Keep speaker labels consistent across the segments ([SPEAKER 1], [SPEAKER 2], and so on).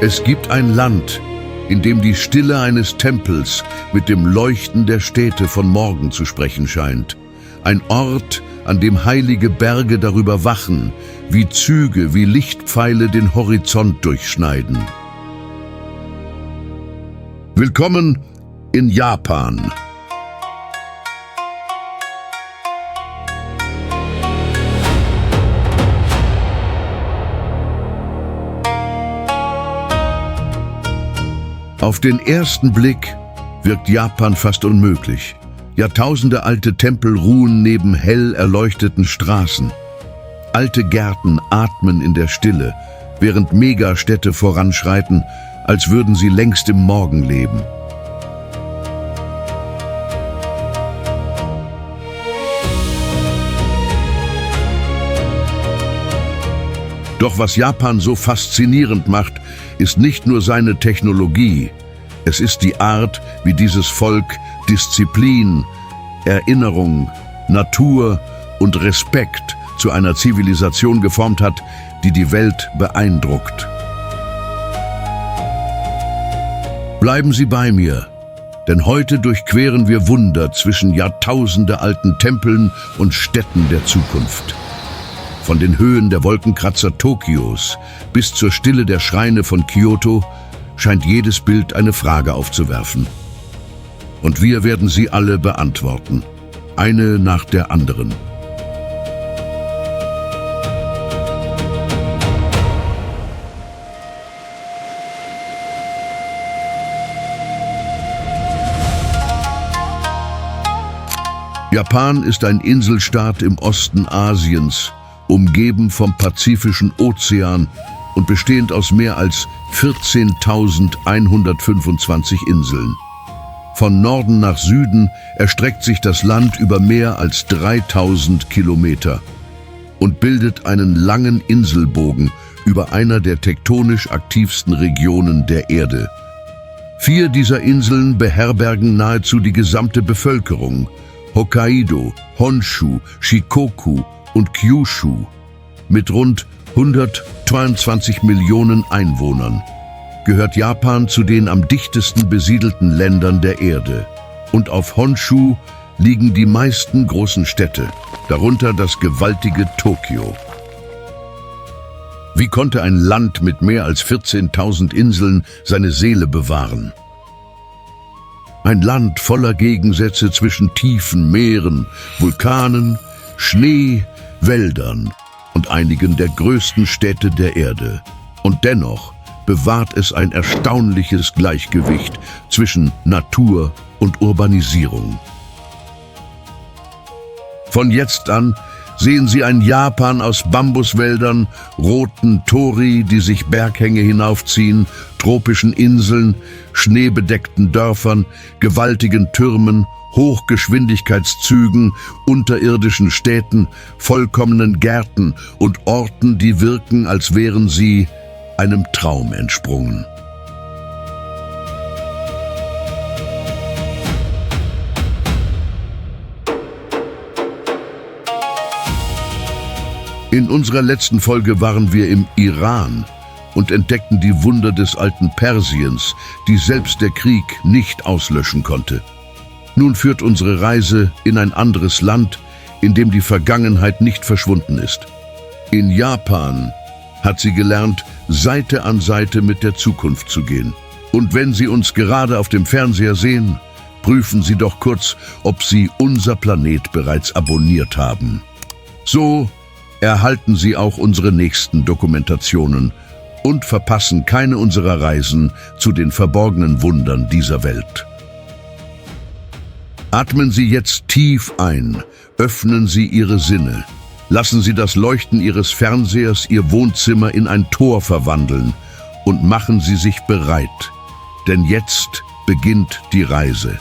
[SPEAKER 1] Es gibt ein Land, in dem die Stille eines Tempels mit dem Leuchten der Städte von morgen zu sprechen scheint. Ein Ort, an dem heilige Berge darüber wachen, wie Züge, wie Lichtpfeile den Horizont durchschneiden. Willkommen in Japan. Auf den ersten Blick wirkt Japan fast unmöglich. Jahrtausendealte Tempel ruhen neben hell erleuchteten Straßen. Alte Gärten atmen in der Stille, während Megastädte voranschreiten, als würden sie längst im Morgen leben. Doch was Japan so faszinierend macht, ist nicht nur seine Technologie. Es ist die Art, wie dieses Volk Disziplin, Erinnerung, Natur und Respekt zu einer Zivilisation geformt hat, die die Welt beeindruckt. Bleiben Sie bei mir, denn heute durchqueren wir Wunder zwischen jahrtausendealten Tempeln und Städten der Zukunft. Von den Höhen der Wolkenkratzer Tokios bis zur Stille der Schreine von Kyoto scheint jedes Bild eine Frage aufzuwerfen. Und wir werden sie alle beantworten, eine nach der anderen. Japan ist ein Inselstaat im Osten Asiens, umgeben vom Pazifischen Ozean und bestehend aus mehr als 14.125 Inseln. Von Norden nach Süden erstreckt sich das Land über mehr als 3.000 Kilometer und bildet einen langen Inselbogen über einer der tektonisch aktivsten Regionen der Erde. 4 dieser Inseln beherbergen nahezu die gesamte Bevölkerung: Hokkaido, Honshu, Shikoku und Kyushu. Mit rund 122 Millionen Einwohnern gehört Japan zu den am dichtesten besiedelten Ländern der Erde. Und auf Honshu liegen die meisten großen Städte, darunter das gewaltige Tokio. Wie konnte ein Land mit mehr als 14.000 Inseln seine Seele bewahren? Ein Land voller Gegensätze zwischen tiefen Meeren, Vulkanen, Schnee, Wäldern und einigen der größten Städte der Erde. Und dennoch bewahrt es ein erstaunliches Gleichgewicht zwischen Natur und Urbanisierung. Von jetzt an sehen Sie ein Japan aus Bambuswäldern, roten Tori, die sich Berghänge hinaufziehen, tropischen Inseln, schneebedeckten Dörfern, gewaltigen Türmen, Hochgeschwindigkeitszügen, unterirdischen Städten, vollkommenen Gärten und Orten, die wirken, als wären sie einem Traum entsprungen. In unserer letzten Folge waren wir im Iran und entdeckten die Wunder des alten Persiens, die selbst der Krieg nicht auslöschen konnte. Nun führt unsere Reise in ein anderes Land, in dem die Vergangenheit nicht verschwunden ist. In Japan hat sie gelernt, Seite an Seite mit der Zukunft zu gehen. Und wenn Sie uns gerade auf dem Fernseher sehen, prüfen Sie doch kurz, ob Sie unser Planet bereits abonniert haben. So erhalten Sie auch unsere nächsten Dokumentationen und verpassen keine unserer Reisen zu den verborgenen Wundern dieser Welt. Atmen Sie jetzt tief ein, öffnen Sie Ihre Sinne. Lassen Sie das Leuchten Ihres Fernsehers Ihr Wohnzimmer in ein Tor verwandeln und machen Sie sich bereit, denn jetzt beginnt die Reise.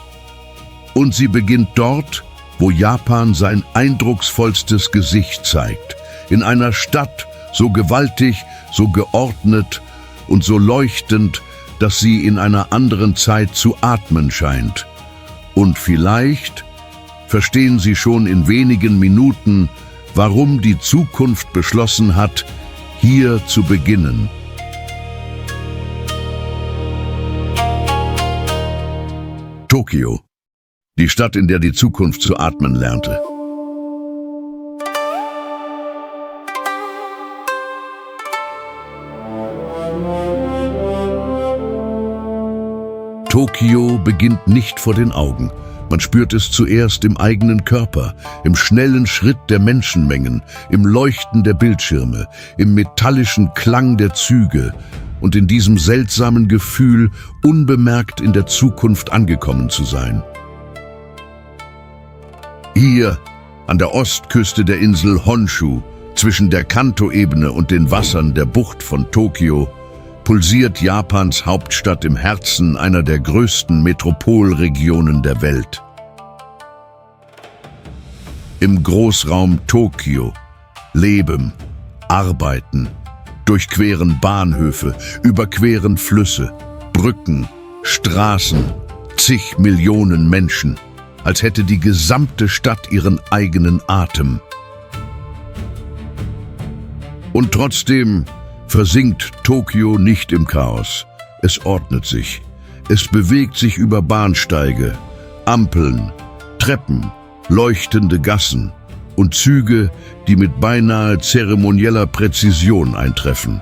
[SPEAKER 1] Und sie beginnt dort, wo Japan sein eindrucksvollstes Gesicht zeigt, in einer Stadt so gewaltig, so geordnet und so leuchtend, dass sie in einer anderen Zeit zu atmen scheint. Und vielleicht verstehen Sie schon in wenigen Minuten, warum die Zukunft beschlossen hat, hier zu beginnen. Tokio, die Stadt, in der die Zukunft zu atmen lernte. Tokio beginnt nicht vor den Augen. Man spürt es zuerst im eigenen Körper, im schnellen Schritt der Menschenmengen, im Leuchten der Bildschirme, im metallischen Klang der Züge und in diesem seltsamen Gefühl, unbemerkt in der Zukunft angekommen zu sein. Hier, an der Ostküste der Insel Honshu, zwischen der Kanto-Ebene und den Wassern der Bucht von Tokio, pulsiert Japans Hauptstadt im Herzen einer der größten Metropolregionen der Welt. Im Großraum Tokio leben, arbeiten, durchqueren Bahnhöfe, überqueren Flüsse, Brücken, Straßen, zig Millionen Menschen, als hätte die gesamte Stadt ihren eigenen Atem. Und trotzdem versinkt Tokio nicht im Chaos. Es ordnet sich. Es bewegt sich über Bahnsteige, Ampeln, Treppen, leuchtende Gassen und Züge, die mit beinahe zeremonieller Präzision eintreffen.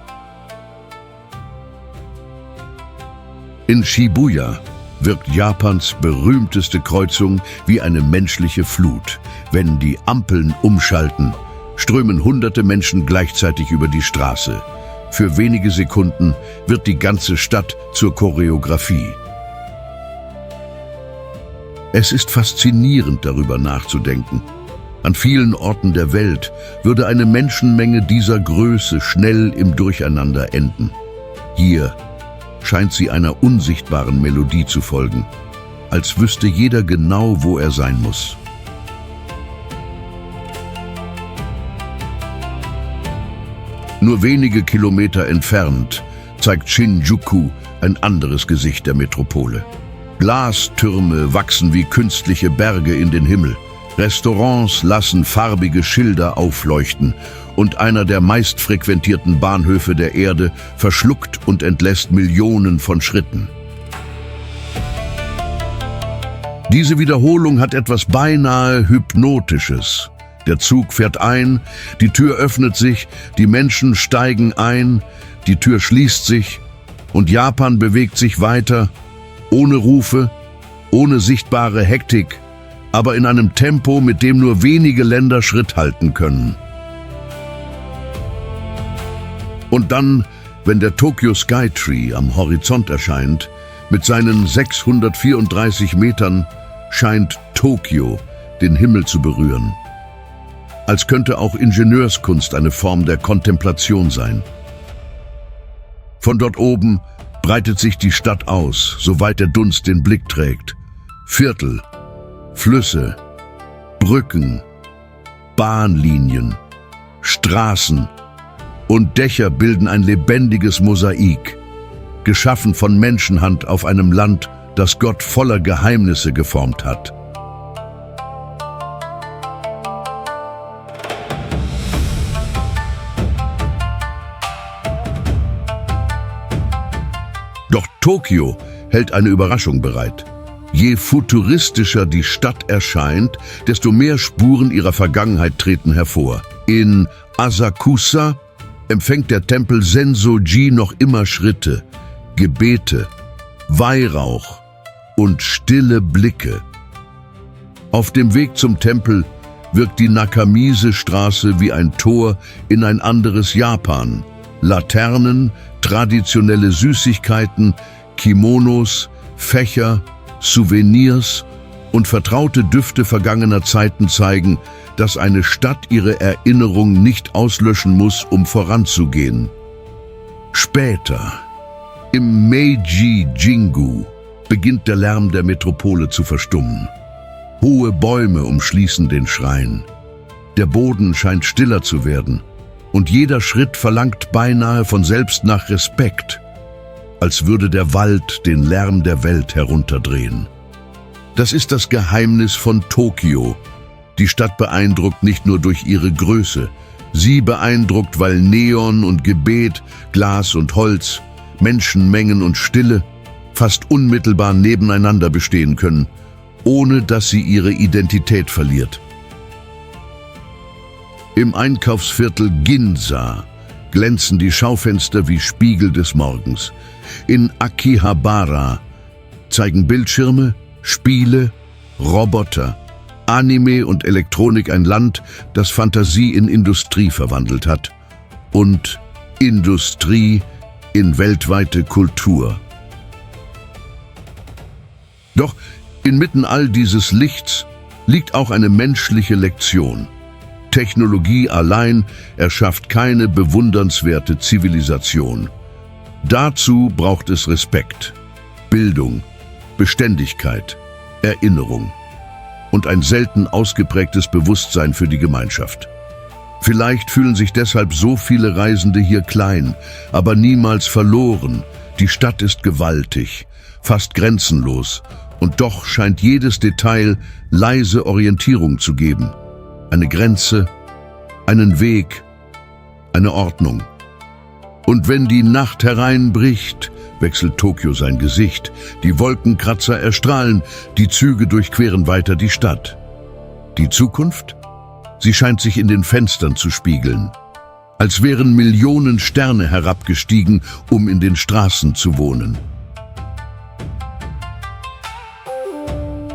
[SPEAKER 1] In Shibuya wirkt Japans berühmteste Kreuzung wie eine menschliche Flut. Wenn die Ampeln umschalten, strömen hunderte Menschen gleichzeitig über die Straße. Für wenige Sekunden wird die ganze Stadt zur Choreografie. Es ist faszinierend, darüber nachzudenken. An vielen Orten der Welt würde eine Menschenmenge dieser Größe schnell im Durcheinander enden. Hier scheint sie einer unsichtbaren Melodie zu folgen, als wüsste jeder genau, wo er sein muss. Nur wenige Kilometer entfernt zeigt Shinjuku ein anderes Gesicht der Metropole. Glastürme wachsen wie künstliche Berge in den Himmel. Restaurants lassen farbige Schilder aufleuchten und einer der meistfrequentierten Bahnhöfe der Erde verschluckt und entlässt Millionen von Schritten. Diese Wiederholung hat etwas beinahe Hypnotisches. Der Zug fährt ein, die Tür öffnet sich, die Menschen steigen ein, die Tür schließt sich und Japan bewegt sich weiter, ohne Rufe, ohne sichtbare Hektik, aber in einem Tempo, mit dem nur wenige Länder Schritt halten können. Und dann, wenn der Tokyo Skytree am Horizont erscheint, mit seinen 634 Metern, scheint Tokio den Himmel zu berühren. Als könnte auch Ingenieurskunst eine Form der Kontemplation sein. Von dort oben breitet sich die Stadt aus, soweit der Dunst den Blick trägt. Viertel, Flüsse, Brücken, Bahnlinien, Straßen und Dächer bilden ein lebendiges Mosaik, geschaffen von Menschenhand auf einem Land, das Gott voller Geheimnisse geformt hat. Doch Tokio hält eine Überraschung bereit. Je futuristischer die Stadt erscheint, desto mehr Spuren ihrer Vergangenheit treten hervor. In Asakusa empfängt der Tempel Sensoji noch immer Schritte, Gebete, Weihrauch und stille Blicke. Auf dem Weg zum Tempel wirkt die Nakamise-Straße wie ein Tor in ein anderes Japan. Laternen, traditionelle Süßigkeiten, Kimonos, Fächer, Souvenirs und vertraute Düfte vergangener Zeiten zeigen, dass eine Stadt ihre Erinnerung nicht auslöschen muss, um voranzugehen. Später, im Meiji-Jingu, beginnt der Lärm der Metropole zu verstummen. Hohe Bäume umschließen den Schrein. Der Boden scheint stiller zu werden. Und jeder Schritt verlangt beinahe von selbst nach Respekt, als würde der Wald den Lärm der Welt herunterdrehen. Das ist das Geheimnis von Tokio. Die Stadt beeindruckt nicht nur durch ihre Größe. Sie beeindruckt, weil Neon und Gebet, Glas und Holz, Menschenmengen und Stille fast unmittelbar nebeneinander bestehen können, ohne dass sie ihre Identität verliert. Im Einkaufsviertel Ginza glänzen die Schaufenster wie Spiegel des Morgens. In Akihabara zeigen Bildschirme, Spiele, Roboter, Anime und Elektronik ein Land, das Fantasie in Industrie verwandelt hat und Industrie in weltweite Kultur. Doch inmitten all dieses Lichts liegt auch eine menschliche Lektion. Technologie allein erschafft keine bewundernswerte Zivilisation. Dazu braucht es Respekt, Bildung, Beständigkeit, Erinnerung und ein selten ausgeprägtes Bewusstsein für die Gemeinschaft. Vielleicht fühlen sich deshalb so viele Reisende hier klein, aber niemals verloren. Die Stadt ist gewaltig, fast grenzenlos, und doch scheint jedes Detail leise Orientierung zu geben. Eine Grenze, einen Weg, eine Ordnung. Und wenn die Nacht hereinbricht, wechselt Tokio sein Gesicht. Die Wolkenkratzer erstrahlen, die Züge durchqueren weiter die Stadt. Die Zukunft? Sie scheint sich in den Fenstern zu spiegeln. Als wären Millionen Sterne herabgestiegen, um in den Straßen zu wohnen.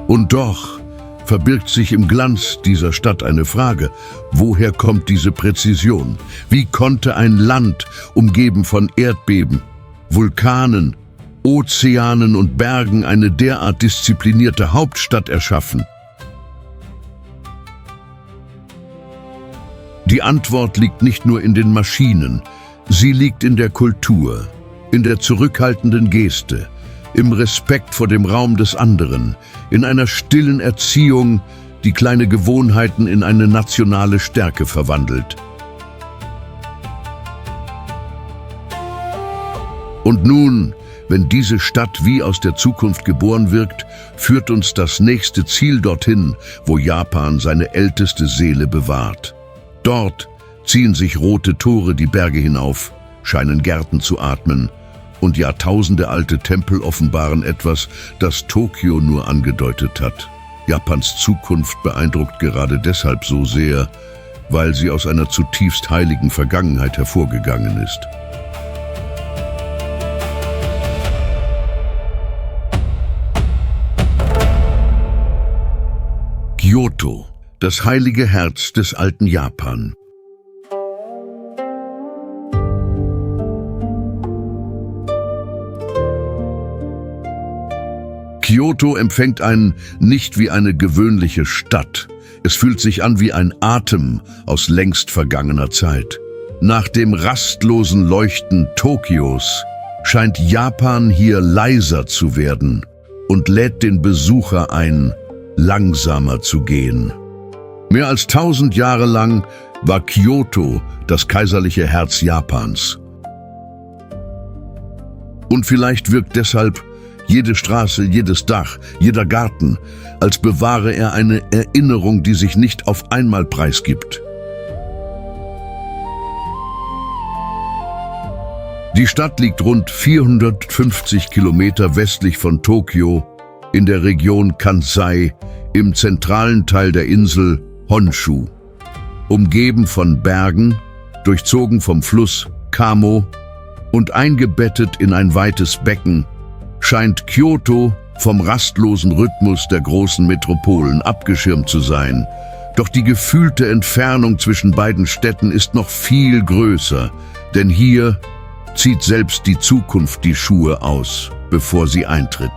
[SPEAKER 1] Und doch verbirgt sich im Glanz dieser Stadt eine Frage: Woher kommt diese Präzision? Wie konnte ein Land, umgeben von Erdbeben, Vulkanen, Ozeanen und Bergen, eine derart disziplinierte Hauptstadt erschaffen? Die Antwort liegt nicht nur in den Maschinen, sie liegt in der Kultur, in der zurückhaltenden Geste, im Respekt vor dem Raum des anderen, in einer stillen Erziehung, die kleine Gewohnheiten in eine nationale Stärke verwandelt. Und nun, wenn diese Stadt wie aus der Zukunft geboren wirkt, führt uns das nächste Ziel dorthin, wo Japan seine älteste Seele bewahrt. Dort ziehen sich rote Tore die Berge hinauf, scheinen Gärten zu atmen, und jahrtausendealte Tempel offenbaren etwas, das Tokio nur angedeutet hat. Japans Zukunft beeindruckt gerade deshalb so sehr, weil sie aus einer zutiefst heiligen Vergangenheit hervorgegangen ist. Kyoto, das heilige Herz des alten Japan. Kyoto empfängt einen nicht wie eine gewöhnliche Stadt. Es fühlt sich an wie ein Atem aus längst vergangener Zeit. Nach dem rastlosen Leuchten Tokios scheint Japan hier leiser zu werden und lädt den Besucher ein, langsamer zu gehen. Mehr als 1000 Jahre lang war Kyoto das kaiserliche Herz Japans. Und vielleicht wirkt deshalb jede Straße, jedes Dach, jeder Garten, als bewahre er eine Erinnerung, die sich nicht auf einmal preisgibt. Die Stadt liegt rund 450 Kilometer westlich von Tokio in der Region Kansai im zentralen Teil der Insel Honshu. Umgeben von Bergen, durchzogen vom Fluss Kamo und eingebettet in ein weites Becken, scheint Kyoto vom rastlosen Rhythmus der großen Metropolen abgeschirmt zu sein. Doch die gefühlte Entfernung zwischen beiden Städten ist noch viel größer, denn hier zieht selbst die Zukunft die Schuhe aus, bevor sie eintritt.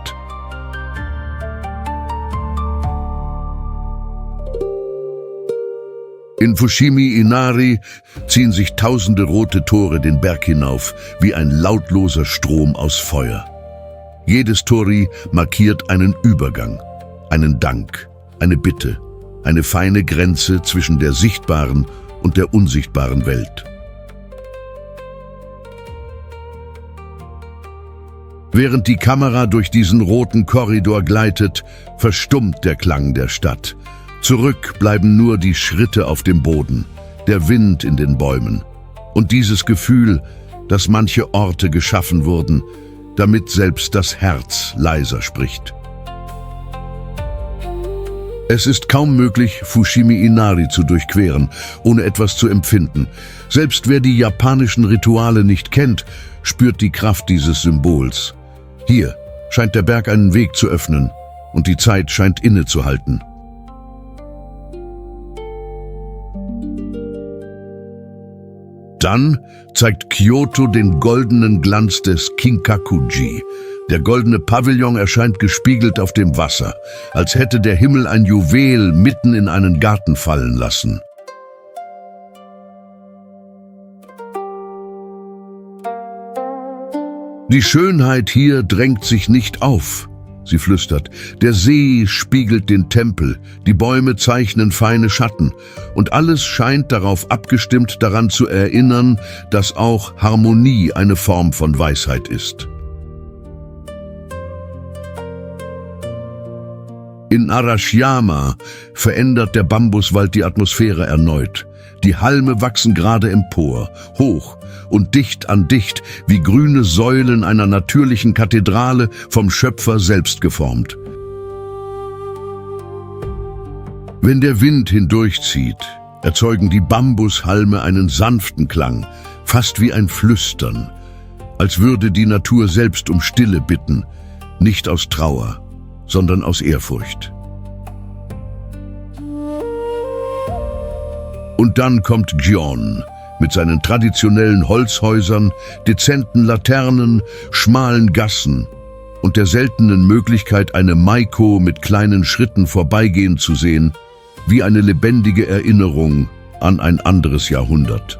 [SPEAKER 1] In Fushimi Inari ziehen sich tausende rote Tore den Berg hinauf, wie ein lautloser Strom aus Feuer. Jedes Tori markiert einen Übergang, einen Dank, eine Bitte, eine feine Grenze zwischen der sichtbaren und der unsichtbaren Welt. Während die Kamera durch diesen roten Korridor gleitet, verstummt der Klang der Stadt. Zurück bleiben nur die Schritte auf dem Boden, der Wind in den Bäumen und dieses Gefühl, dass manche Orte geschaffen wurden, damit selbst das Herz leiser spricht. Es ist kaum möglich, Fushimi Inari zu durchqueren, ohne etwas zu empfinden. Selbst wer die japanischen Rituale nicht kennt, spürt die Kraft dieses Symbols. Hier scheint der Berg einen Weg zu öffnen und die Zeit scheint innezuhalten. Dann zeigt Kyoto den goldenen Glanz des Kinkakuji. Der goldene Pavillon erscheint gespiegelt auf dem Wasser, als hätte der Himmel ein Juwel mitten in einen Garten fallen lassen. Die Schönheit hier drängt sich nicht auf. Sie flüstert, der See spiegelt den Tempel, die Bäume zeichnen feine Schatten und alles scheint darauf abgestimmt, daran zu erinnern, dass auch Harmonie eine Form von Weisheit ist. In Arashiyama verändert der Bambuswald die Atmosphäre erneut. Die Halme wachsen gerade empor, hoch und dicht an dicht, wie grüne Säulen einer natürlichen Kathedrale, vom Schöpfer selbst geformt. Wenn der Wind hindurchzieht, erzeugen die Bambushalme einen sanften Klang, fast wie ein Flüstern, als würde die Natur selbst um Stille bitten, nicht aus Trauer, sondern aus Ehrfurcht. Und dann kommt Gion mit seinen traditionellen Holzhäusern, dezenten Laternen, schmalen Gassen und der seltenen Möglichkeit, eine Maiko mit kleinen Schritten vorbeigehen zu sehen, wie eine lebendige Erinnerung an ein anderes Jahrhundert.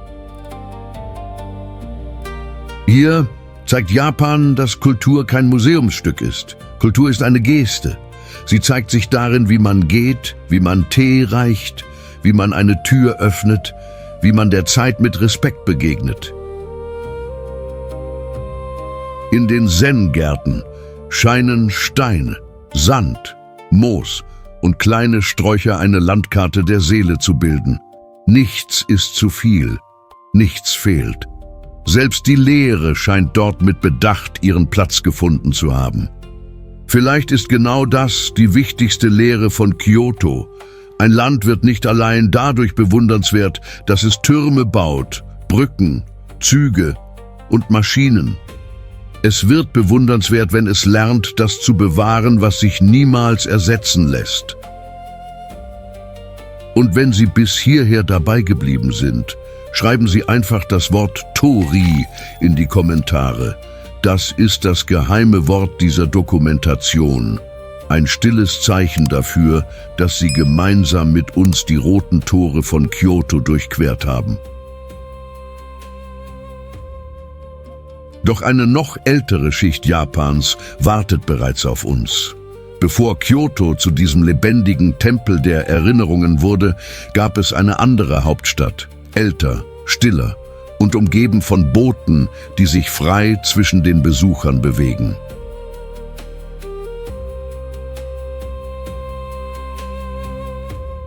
[SPEAKER 1] Hier zeigt Japan, dass Kultur kein Museumsstück ist. Kultur ist eine Geste. Sie zeigt sich darin, wie man geht, wie man Tee reicht, wie man eine Tür öffnet, wie man der Zeit mit Respekt begegnet. In den Zen-Gärten scheinen Steine, Sand, Moos und kleine Sträucher eine Landkarte der Seele zu bilden. Nichts ist zu viel, nichts fehlt. Selbst die Leere scheint dort mit Bedacht ihren Platz gefunden zu haben. Vielleicht ist genau das die wichtigste Lehre von Kyoto. Ein Land wird nicht allein dadurch bewundernswert, dass es Türme baut, Brücken, Züge und Maschinen. Es wird bewundernswert, wenn es lernt, das zu bewahren, was sich niemals ersetzen lässt. Und wenn Sie bis hierher dabei geblieben sind, schreiben Sie einfach das Wort Tori in die Kommentare. Das ist das geheime Wort dieser Dokumentation. Ein stilles Zeichen dafür, dass Sie gemeinsam mit uns die roten Tore von Kyoto durchquert haben. Doch eine noch ältere Schicht Japans wartet bereits auf uns. Bevor Kyoto zu diesem lebendigen Tempel der Erinnerungen wurde, gab es eine andere Hauptstadt, älter, stiller und umgeben von Booten, die sich frei zwischen den Besuchern bewegen.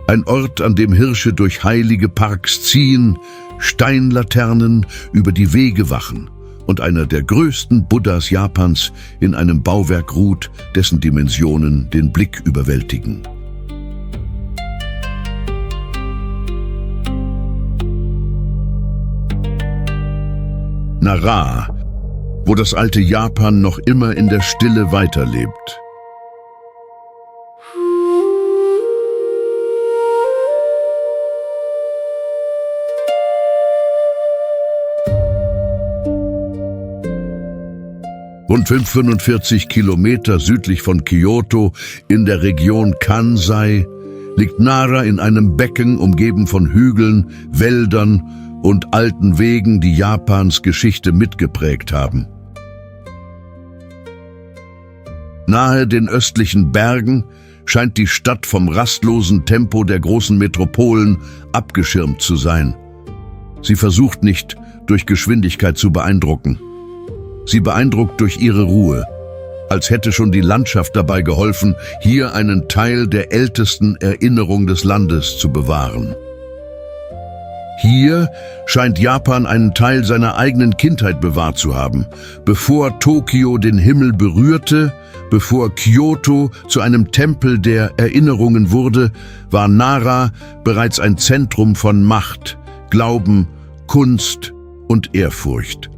[SPEAKER 1] Ein Ort, an dem Hirsche durch heilige Parks ziehen, Steinlaternen über die Wege wachen und einer der größten Buddhas Japans in einem Bauwerk ruht, dessen Dimensionen den Blick überwältigen. Nara, wo das alte Japan noch immer in der Stille weiterlebt. Rund 45 Kilometer südlich von Kyoto in der Region Kansai liegt Nara in einem Becken umgeben von Hügeln, Wäldern und alten Wegen, die Japans Geschichte mitgeprägt haben. Nahe den östlichen Bergen scheint die Stadt vom rastlosen Tempo der großen Metropolen abgeschirmt zu sein. Sie versucht nicht, durch Geschwindigkeit zu beeindrucken. Sie beeindruckt durch ihre Ruhe, als hätte schon die Landschaft dabei geholfen, hier einen Teil der ältesten Erinnerung des Landes zu bewahren. Hier scheint Japan einen Teil seiner eigenen Kindheit bewahrt zu haben. Bevor Tokio den Himmel berührte, bevor Kyoto zu einem Tempel der Erinnerungen wurde, war Nara bereits ein Zentrum von Macht, Glauben, Kunst und Ehrfurcht.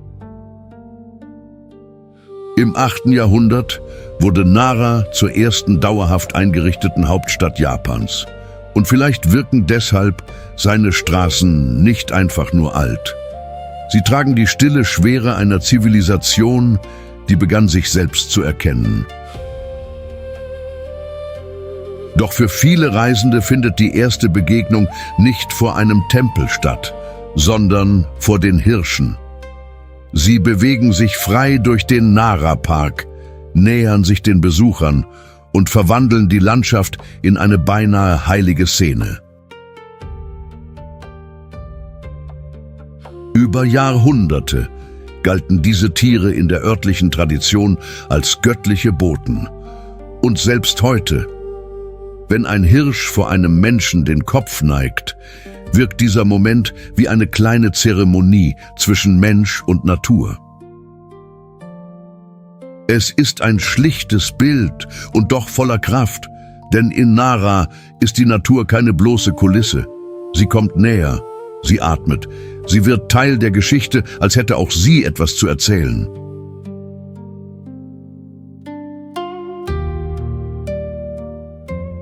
[SPEAKER 1] Im 8. Jahrhundert wurde Nara zur ersten dauerhaft eingerichteten Hauptstadt Japans. Und vielleicht wirken deshalb seine Straßen nicht einfach nur alt. Sie tragen die stille Schwere einer Zivilisation, die begann, sich selbst zu erkennen. Doch für viele Reisende findet die erste Begegnung nicht vor einem Tempel statt, sondern vor den Hirschen. Sie bewegen sich frei durch den Nara-Park, nähern sich den Besuchern und verwandeln die Landschaft in eine beinahe heilige Szene. Über Jahrhunderte galten diese Tiere in der örtlichen Tradition als göttliche Boten. Und selbst heute, wenn ein Hirsch vor einem Menschen den Kopf neigt, wirkt dieser Moment wie eine kleine Zeremonie zwischen Mensch und Natur. Es ist ein schlichtes Bild und doch voller Kraft, denn in Nara ist die Natur keine bloße Kulisse. Sie kommt näher, sie atmet, sie wird Teil der Geschichte, als hätte auch sie etwas zu erzählen.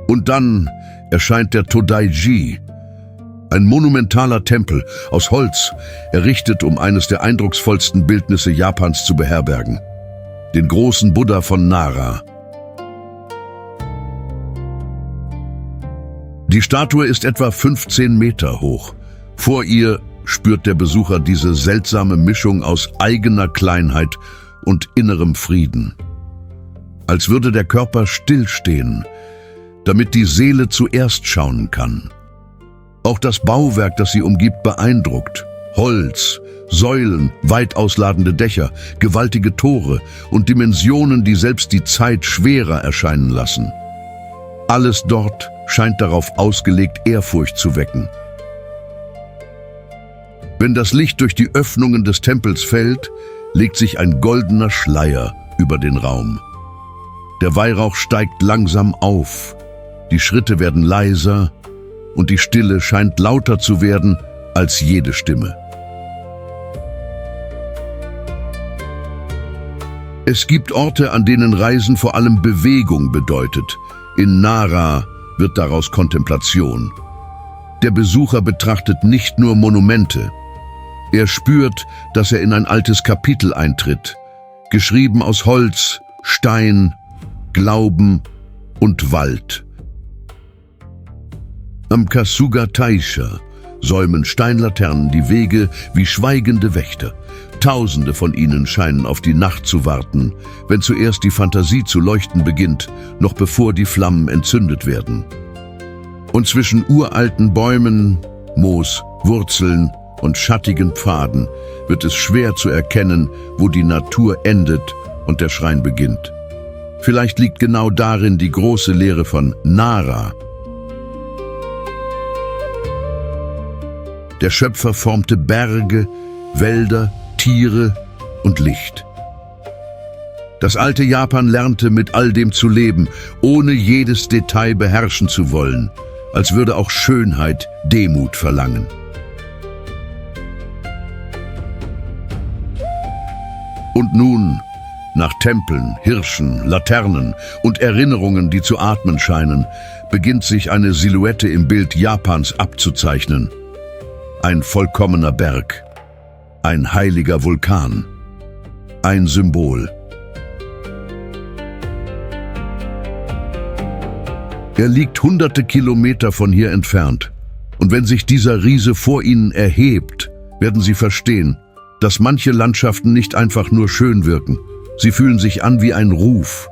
[SPEAKER 1] Und dann erscheint der Todaiji, ein monumentaler Tempel aus Holz, errichtet, um eines der eindrucksvollsten Bildnisse Japans zu beherbergen. Den großen Buddha von Nara. Die Statue ist etwa 15 Meter hoch. Vor ihr spürt der Besucher diese seltsame Mischung aus eigener Kleinheit und innerem Frieden. Als würde der Körper stillstehen, damit die Seele zuerst schauen kann. Auch das Bauwerk, das sie umgibt, beeindruckt. Holz, Säulen, weit ausladende Dächer, gewaltige Tore und Dimensionen, die selbst die Zeit schwerer erscheinen lassen. Alles dort scheint darauf ausgelegt, Ehrfurcht zu wecken. Wenn das Licht durch die Öffnungen des Tempels fällt, legt sich ein goldener Schleier über den Raum. Der Weihrauch steigt langsam auf, die Schritte werden leiser und die Stille scheint lauter zu werden als jede Stimme. Es gibt Orte, an denen Reisen vor allem Bewegung bedeutet. In Nara wird daraus Kontemplation. Der Besucher betrachtet nicht nur Monumente. Er spürt, dass er in ein altes Kapitel eintritt, geschrieben aus Holz, Stein, Glauben und Wald. Am Kasuga Taisha säumen Steinlaternen die Wege wie schweigende Wächter. Tausende von ihnen scheinen auf die Nacht zu warten, wenn zuerst die Fantasie zu leuchten beginnt, noch bevor die Flammen entzündet werden. Und zwischen uralten Bäumen, Moos, Wurzeln und schattigen Pfaden wird es schwer zu erkennen, wo die Natur endet und der Schrein beginnt. Vielleicht liegt genau darin die große Lehre von Nara. Der Schöpfer formte Berge, Wälder, Tiere und Licht. Das alte Japan lernte, mit all dem zu leben, ohne jedes Detail beherrschen zu wollen, als würde auch Schönheit Demut verlangen. Und nun, nach Tempeln, Hirschen, Laternen und Erinnerungen, die zu atmen scheinen, beginnt sich eine Silhouette im Bild Japans abzuzeichnen. Ein vollkommener Berg, ein heiliger Vulkan, ein Symbol. Er liegt hunderte Kilometer von hier entfernt. Und wenn sich dieser Riese vor ihnen erhebt, werden sie verstehen, dass manche Landschaften nicht einfach nur schön wirken. Sie fühlen sich an wie ein Ruf,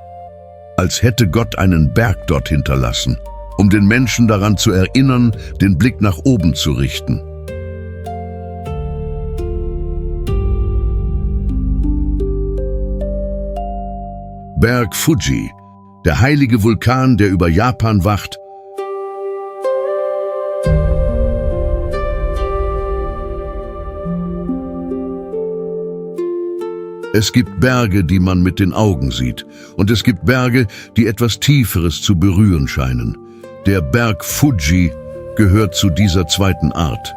[SPEAKER 1] als hätte Gott einen Berg dort hinterlassen, um den Menschen daran zu erinnern, den Blick nach oben zu richten. Berg Fuji, der heilige Vulkan, der über Japan wacht, Es gibt Berge, die man mit den Augen sieht, und es gibt Berge, die etwas Tieferes zu berühren scheinen. Der Berg Fuji gehört zu dieser zweiten Art.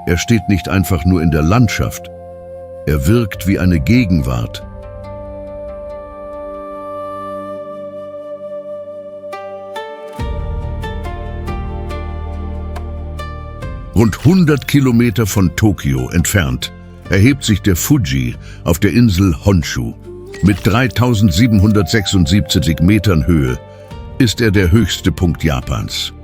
[SPEAKER 1] Er steht nicht einfach nur in der Landschaft, er wirkt wie eine Gegenwart. Rund 100 Kilometer von Tokio entfernt erhebt sich der Fuji auf der Insel Honshu. Mit 3776 Metern Höhe ist er der höchste Punkt Japans.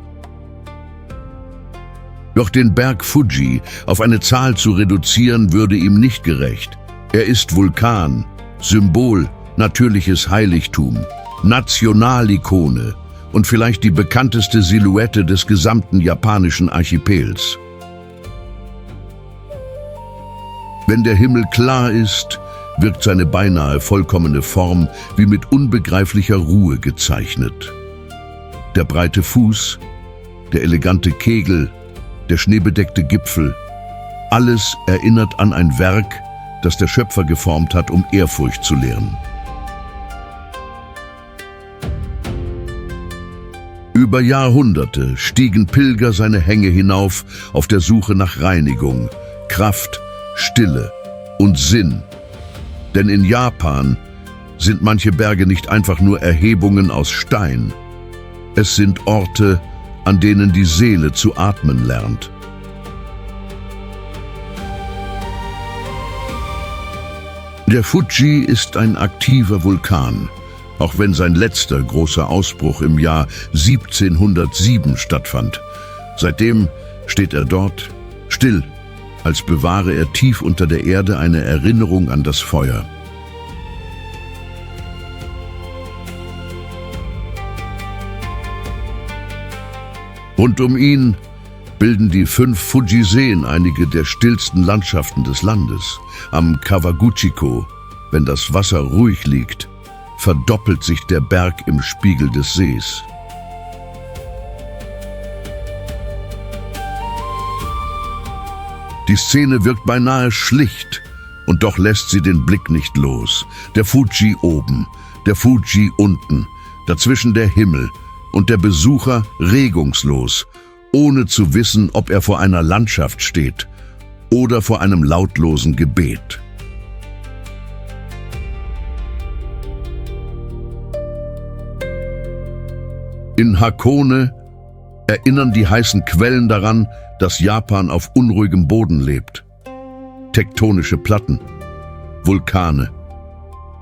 [SPEAKER 1] Doch den Berg Fuji auf eine Zahl zu reduzieren, würde ihm nicht gerecht. Er ist Vulkan, Symbol, natürliches Heiligtum, Nationalikone und vielleicht die bekannteste Silhouette des gesamten japanischen Archipels. Wenn der Himmel klar ist, wirkt seine beinahe vollkommene Form wie mit unbegreiflicher Ruhe gezeichnet. Der breite Fuß, der elegante Kegel, der schneebedeckte Gipfel, alles erinnert an ein Werk, das der Schöpfer geformt hat, um Ehrfurcht zu lehren. Über Jahrhunderte stiegen Pilger seine Hänge hinauf auf der Suche nach Reinigung, Kraft, Stille und Sinn. Denn in Japan sind manche Berge nicht einfach nur Erhebungen aus Stein. Es sind Orte, an denen die Seele zu atmen lernt. Der Fuji ist ein aktiver Vulkan, auch wenn sein letzter großer Ausbruch im Jahr 1707 stattfand. Seitdem steht er dort, still, als bewahre er tief unter der Erde eine Erinnerung an das Feuer. Rund um ihn bilden die 5 Fuji-Seen einige der stillsten Landschaften des Landes. Am Kawaguchiko, wenn das Wasser ruhig liegt, verdoppelt sich der Berg im Spiegel des Sees. Die Szene wirkt beinahe schlicht, und doch lässt sie den Blick nicht los. Der Fuji oben, der Fuji unten, dazwischen der Himmel und der Besucher regungslos, ohne zu wissen, ob er vor einer Landschaft steht oder vor einem lautlosen Gebet. In Hakone erinnern die heißen Quellen daran, dass Japan auf unruhigem Boden lebt. Tektonische Platten, Vulkane,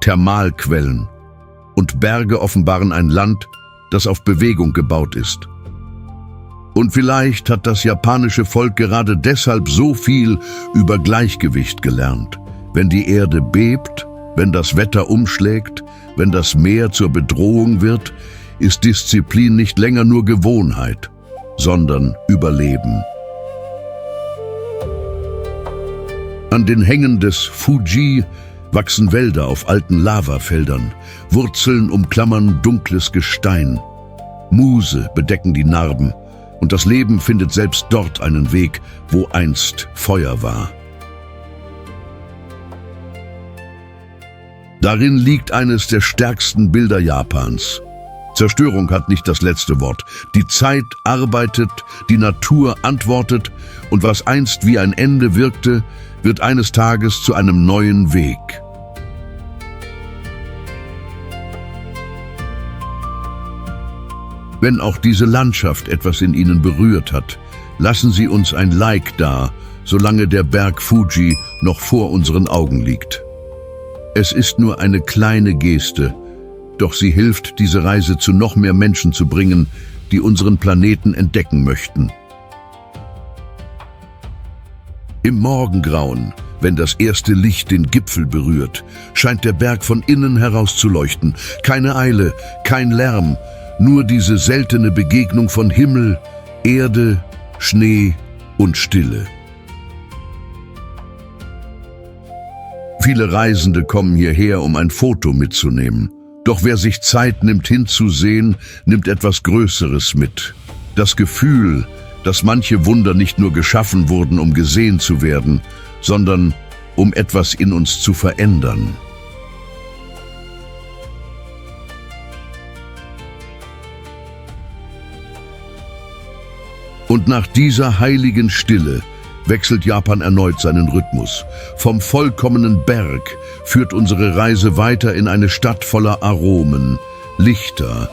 [SPEAKER 1] Thermalquellen und Berge offenbaren ein Land, das auf Bewegung gebaut ist. Und vielleicht hat das japanische Volk gerade deshalb so viel über Gleichgewicht gelernt. Wenn die Erde bebt, wenn das Wetter umschlägt, wenn das Meer zur Bedrohung wird, ist Disziplin nicht länger nur Gewohnheit, sondern Überleben. An den Hängen des Fuji wachsen Wälder auf alten Lavafeldern, Wurzeln umklammern dunkles Gestein, Moose bedecken die Narben und das Leben findet selbst dort einen Weg, wo einst Feuer war. Darin liegt eines der stärksten Bilder Japans. Zerstörung hat nicht das letzte Wort. Die Zeit arbeitet, die Natur antwortet und was einst wie ein Ende wirkte, wird eines Tages zu einem neuen Weg. Wenn auch diese Landschaft etwas in Ihnen berührt hat, lassen Sie uns ein Like da, solange der Berg Fuji noch vor unseren Augen liegt. Es ist nur eine kleine Geste, doch sie hilft, diese Reise zu noch mehr Menschen zu bringen, die unseren Planeten entdecken möchten. Im Morgengrauen, wenn das erste Licht den Gipfel berührt, scheint der Berg von innen heraus zu leuchten. Keine Eile, kein Lärm, nur diese seltene Begegnung von Himmel, Erde, Schnee und Stille. Viele Reisende kommen hierher, um ein Foto mitzunehmen. Doch wer sich Zeit nimmt hinzusehen, nimmt etwas Größeres mit. Das Gefühl, dass manche Wunder nicht nur geschaffen wurden, um gesehen zu werden, sondern um etwas in uns zu verändern. Und nach dieser heiligen Stille wechselt Japan erneut seinen Rhythmus. Vom vollkommenen Berg führt unsere Reise weiter in eine Stadt voller Aromen, Lichter,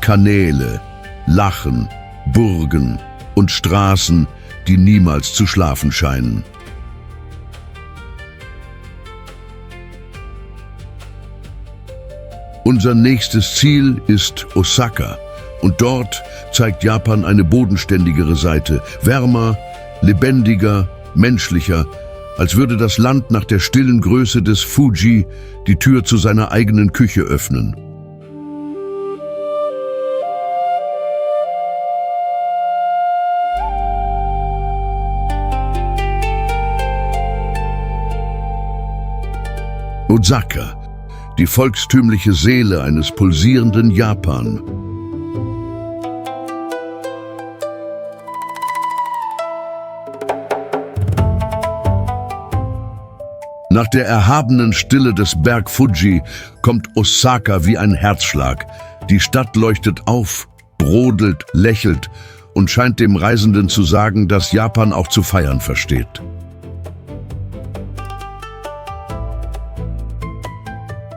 [SPEAKER 1] Kanäle, Lachen, Burgen und Straßen, die niemals zu schlafen scheinen. Unser nächstes Ziel ist Osaka und dort zeigt Japan eine bodenständigere Seite, wärmer, lebendiger, menschlicher, als würde das Land nach der stillen Größe des Fuji die Tür zu seiner eigenen Küche öffnen. Osaka, die volkstümliche Seele eines pulsierenden Japan. Nach der erhabenen Stille des Berg Fuji kommt Osaka wie ein Herzschlag. Die Stadt leuchtet auf, brodelt, lächelt und scheint dem Reisenden zu sagen, dass Japan auch zu feiern versteht.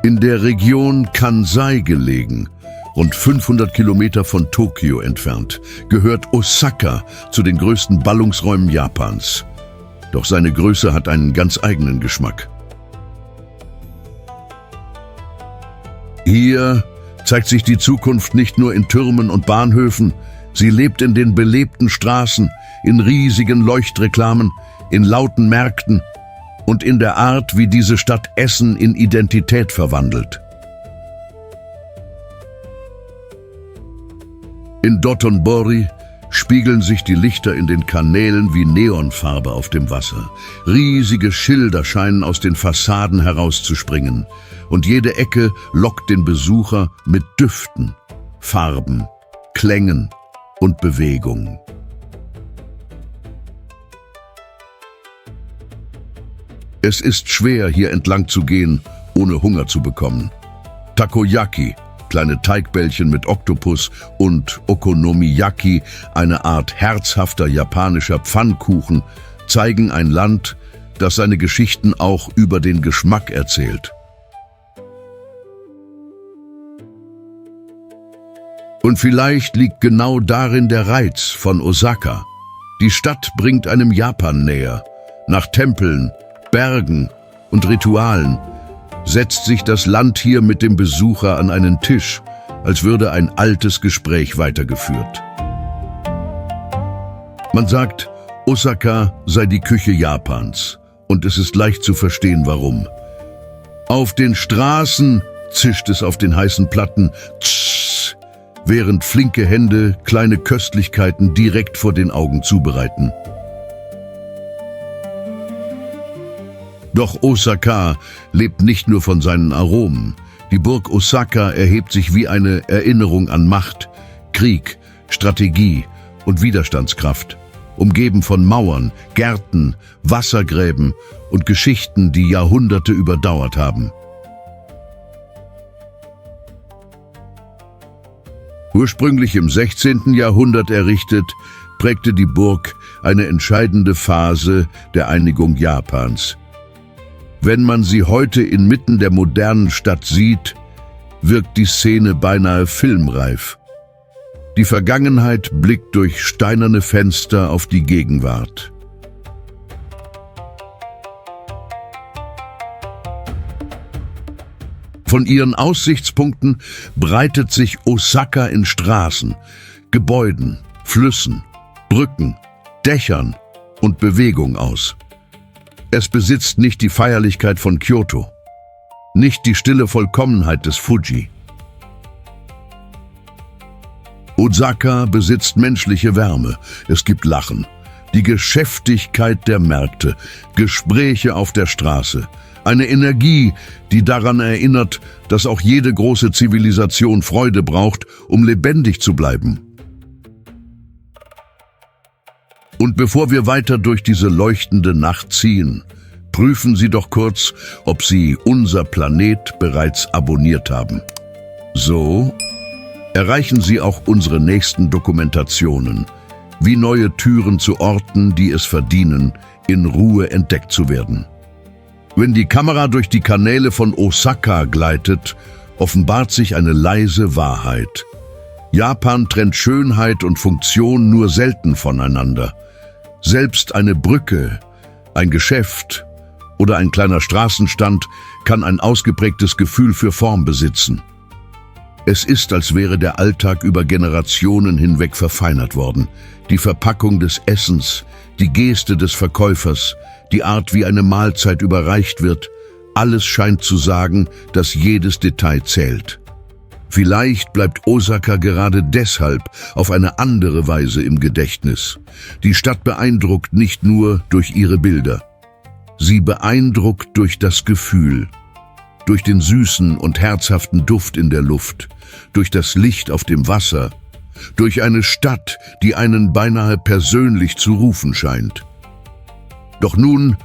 [SPEAKER 1] In der Region Kansai gelegen, rund 500 Kilometer von Tokio entfernt, gehört Osaka zu den größten Ballungsräumen Japans. Doch seine Größe hat einen ganz eigenen Geschmack. Hier zeigt sich die Zukunft nicht nur in Türmen und Bahnhöfen, sie lebt in den belebten Straßen, in riesigen Leuchtreklamen, in lauten Märkten und in der Art, wie diese Stadt Essen in Identität verwandelt. In Dotonbori spiegeln sich die Lichter in den Kanälen wie Neonfarbe auf dem Wasser. Riesige Schilder scheinen aus den Fassaden herauszuspringen und jede Ecke lockt den Besucher mit Düften, Farben, Klängen und Bewegung. Es ist schwer, hier entlang zu gehen, ohne Hunger zu bekommen. Takoyaki, kleine Teigbällchen mit Oktopus, und Okonomiyaki, eine Art herzhafter japanischer Pfannkuchen, zeigen ein Land, das seine Geschichten auch über den Geschmack erzählt. Und vielleicht liegt genau darin der Reiz von Osaka. Die Stadt bringt einem Japan näher. Nach Tempeln, Bergen und Ritualen setzt sich das Land hier mit dem Besucher an einen Tisch, als würde ein altes Gespräch weitergeführt. Man sagt, Osaka sei die Küche Japans, und es ist leicht zu verstehen, warum. Auf den Straßen zischt es auf den heißen Platten, tsch, während flinke Hände kleine Köstlichkeiten direkt vor den Augen zubereiten. Doch Osaka lebt nicht nur von seinen Aromen. Die Burg Osaka erhebt sich wie eine Erinnerung an Macht, Krieg, Strategie und Widerstandskraft, umgeben von Mauern, Gärten, Wassergräben und Geschichten, die Jahrhunderte überdauert haben. Ursprünglich im 16. Jahrhundert errichtet, prägte die Burg eine entscheidende Phase der Einigung Japans. Wenn man sie heute inmitten der modernen Stadt sieht, wirkt die Szene beinahe filmreif. Die Vergangenheit blickt durch steinerne Fenster auf die Gegenwart. Von ihren Aussichtspunkten breitet sich Osaka in Straßen, Gebäuden, Flüssen, Brücken, Dächern und Bewegung aus. Es besitzt nicht die Feierlichkeit von Kyoto, nicht die stille Vollkommenheit des Fuji. Osaka besitzt menschliche Wärme, es gibt Lachen, die Geschäftigkeit der Märkte, Gespräche auf der Straße, eine Energie, die daran erinnert, dass auch jede große Zivilisation Freude braucht, um lebendig zu bleiben. Und bevor wir weiter durch diese leuchtende Nacht ziehen, prüfen Sie doch kurz, ob Sie Unser Planet bereits abonniert haben. So erreichen Sie auch unsere nächsten Dokumentationen. wie neue Türen zu Orten, die es verdienen, in Ruhe entdeckt zu werden. Wenn die Kamera durch die Kanäle von Osaka gleitet, offenbart sich eine leise Wahrheit. Japan trennt Schönheit und Funktion nur selten voneinander. Selbst eine Brücke, ein Geschäft oder ein kleiner Straßenstand kann ein ausgeprägtes Gefühl für Form besitzen. Es ist, als wäre der Alltag über Generationen hinweg verfeinert worden. Die Verpackung des Essens, die Geste des Verkäufers, die Art, wie eine Mahlzeit überreicht wird, alles scheint zu sagen, dass jedes Detail zählt. Vielleicht bleibt Osaka gerade deshalb auf eine andere Weise im Gedächtnis. Die Stadt beeindruckt nicht nur durch ihre Bilder. Sie beeindruckt durch das Gefühl, durch den süßen und herzhaften Duft in der Luft, durch das Licht auf dem Wasser, durch eine Stadt, die einen beinahe persönlich zu rufen scheint. Doch nun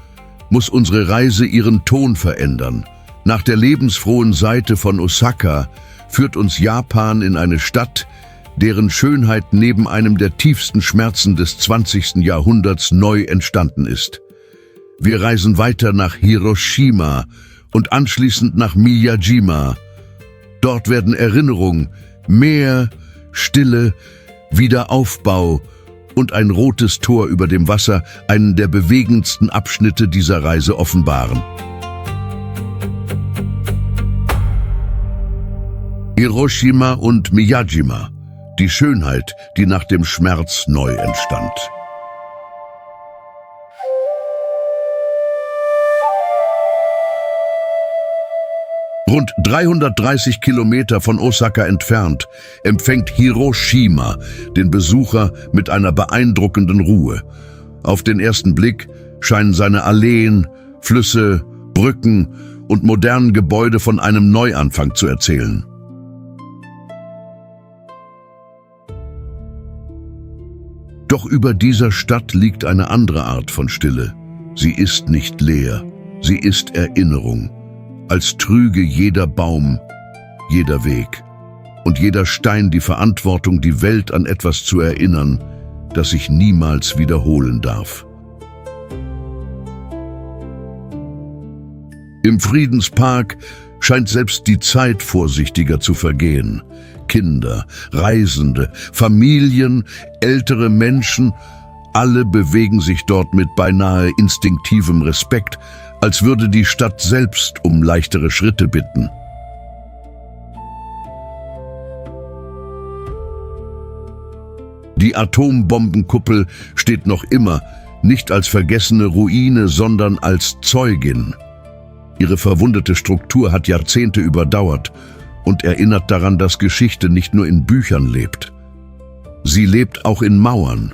[SPEAKER 1] muss unsere Reise ihren Ton verändern. Nach der lebensfrohen Seite von Osaka führt uns Japan in eine Stadt, deren Schönheit neben einem der tiefsten Schmerzen des 20. Jahrhunderts neu entstanden ist. Wir reisen weiter nach Hiroshima und anschließend nach Miyajima. Dort werden Erinnerung, Meer, Stille, Wiederaufbau und ein rotes Tor über dem Wasser einen der bewegendsten Abschnitte dieser Reise offenbaren. Hiroshima und Miyajima, die Schönheit, die nach dem Schmerz neu entstand. Rund 330 Kilometer von Osaka entfernt empfängt Hiroshima den Besucher mit einer beeindruckenden Ruhe. Auf den ersten Blick scheinen seine Alleen, Flüsse, Brücken und modernen Gebäude von einem Neuanfang zu erzählen. Doch über dieser Stadt liegt eine andere Art von Stille. Sie ist nicht leer, sie ist Erinnerung. Als trüge jeder Baum, jeder Weg und jeder Stein die Verantwortung, die Welt an etwas zu erinnern, das sich niemals wiederholen darf. Im Friedenspark scheint selbst die Zeit vorsichtiger zu vergehen. Kinder, Reisende, Familien, ältere Menschen, alle bewegen sich dort mit beinahe instinktivem Respekt, als würde die Stadt selbst um leichtere Schritte bitten. Die Atombombenkuppel steht noch immer, nicht als vergessene Ruine, sondern als Zeugin. Ihre verwundete Struktur hat Jahrzehnte überdauert und erinnert daran, dass Geschichte nicht nur in Büchern lebt. Sie lebt auch in Mauern.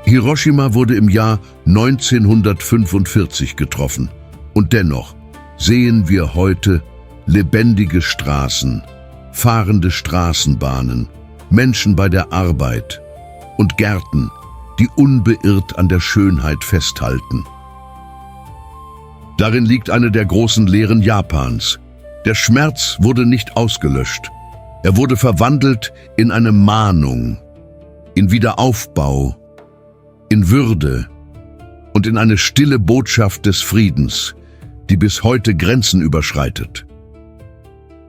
[SPEAKER 1] Hiroshima wurde im Jahr 1945 getroffen. Und dennoch sehen wir heute lebendige Straßen, fahrende Straßenbahnen, Menschen bei der Arbeit und Gärten, die unbeirrt an der Schönheit festhalten. Darin liegt eine der großen Lehren Japans. Der Schmerz wurde nicht ausgelöscht. Er wurde verwandelt in eine Mahnung, in Wiederaufbau, in Würde und in eine stille Botschaft des Friedens, die bis heute Grenzen überschreitet.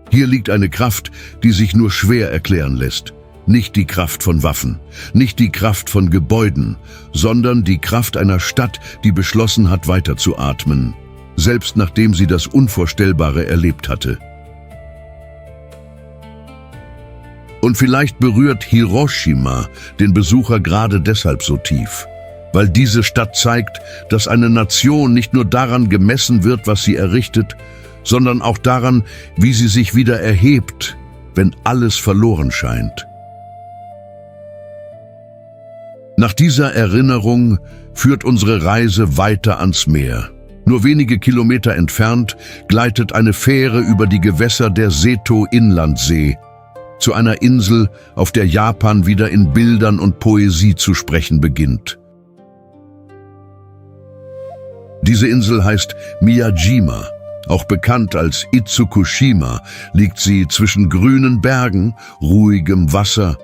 [SPEAKER 1] Hier liegt eine Kraft, die sich nur schwer erklären lässt. Nicht die Kraft von Waffen, nicht die Kraft von Gebäuden, sondern die Kraft einer Stadt, die beschlossen hat, weiterzuatmen, selbst nachdem sie das Unvorstellbare erlebt hatte. Und vielleicht berührt Hiroshima den Besucher gerade deshalb so tief, weil diese Stadt zeigt, dass eine Nation nicht nur daran gemessen wird, was sie errichtet, sondern auch daran, wie sie sich wieder erhebt, wenn alles verloren scheint. Nach dieser Erinnerung führt unsere Reise weiter ans Meer. Nur wenige Kilometer entfernt gleitet eine Fähre über die Gewässer der Seto-Inlandsee zu einer Insel, auf der Japan wieder in Bildern und Poesie zu sprechen beginnt. Diese Insel heißt Miyajima Auch bekannt als Itsukushima liegt sie zwischen grünen Bergen, ruhigem Wasser,